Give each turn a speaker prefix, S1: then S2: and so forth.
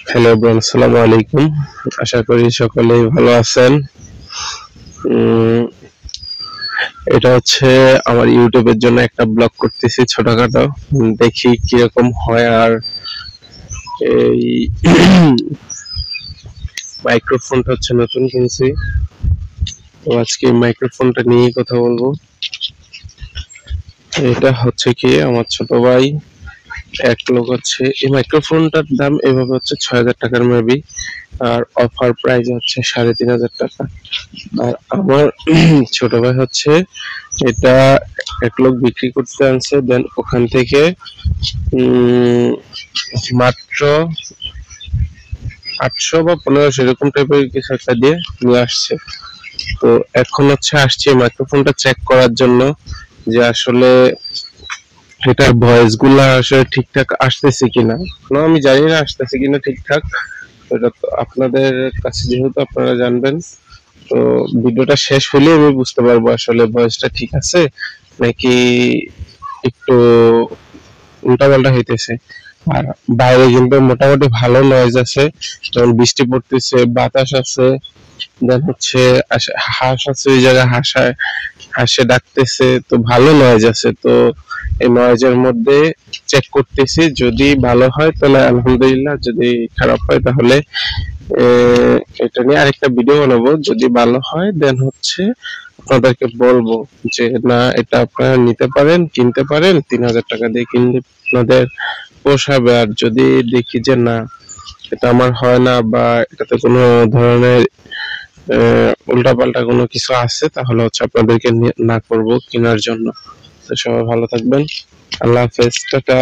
S1: Hello everyone, আসসালামু আলাইকুম। আশা করি সকলেই ভালো আছেন। উম, এটা হচ্ছে আমার ইউটিউবের জন্য একটা ব্লগ করতেছি ছোটখাটো। দেখি কিরকম হয়। আর এই মাইক্রোফোনটা হচ্ছে নতুন কিনছি, তো আজকে এই মাইক্রোফোনটা নিয়ে কথা বলবো। এটা হচ্ছে কি আমার ছোট ভাই এক লোক হচ্ছে এই মাইক্রোফোনটার দাম এভাবে হচ্ছে ৬,০০০ টাকার মেবি। আর অফার প্রাইস হচ্ছে ৩,৫০০ টাকা। আর আমার ছোট ভাই হচ্ছে এটা এক লোক বিক্রি করতে আনছে, দেন ওখান থেকে মাত্র ৮০০ বা ১৫০০ এরকম টাইপের কিছু একটা দিয়ে নিয়ে আসছে। তো এখন হচ্ছে আসছে মাইক্রোফোনটা চেক করার জন্য যে আসলে এটার ভয়েস গুলা আসলে ঠিকঠাক আসতেছে কিনা। আমি জানি না আসতেছে কিনা ঠিকঠাক। এটা তো আপনাদের কাছে যেহেতু আপনারা জানবেন, তো ভিডিওটা শেষ হলে আমি বুঝতে পারবো আসলে ভয়েসটা ঠিক আছে নাকি একটু উল্টাপাল্টা হইতেছে। আর বাইরে কিন্তু মোটামুটি ভালো নয়েজ আছে, যেমন বৃষ্টি পড়তেছে, বাতাস আছে, দেন হচ্ছে হাঁস আছে, ওই জায়গায় হাঁসে ডাকতেছে, তো ভালো নয়েজ আছে। তো এই নয়েজের মধ্যে চেক করতেছি, যদি ভালো হয় তাহলে আলহামদুলিল্লাহ, যদি খারাপ হয় তাহলে এটা নিয়ে আরেকটা ভিডিও বানাবো। যদি ভালো হয় দেন হচ্ছে আপনাদেরকে বলবো যে না, এটা আপনারা নিতে পারেন, কিনতে পারেন, ৩,০০০ টাকা দিয়ে কিনলে আপনাদের পোষাবে। আর যদি দেখি যে না, এটা আমার হয় না বা এটাতে কোনো ধরনের উল্টাপাল্টা কোনো কিছু আছে, তাহলে হচ্ছে আপনাদেরকে না করব কেনার জন্য। তো সবাই ভালো থাকবেন। আল্লাহ হাফেজ, টাটা।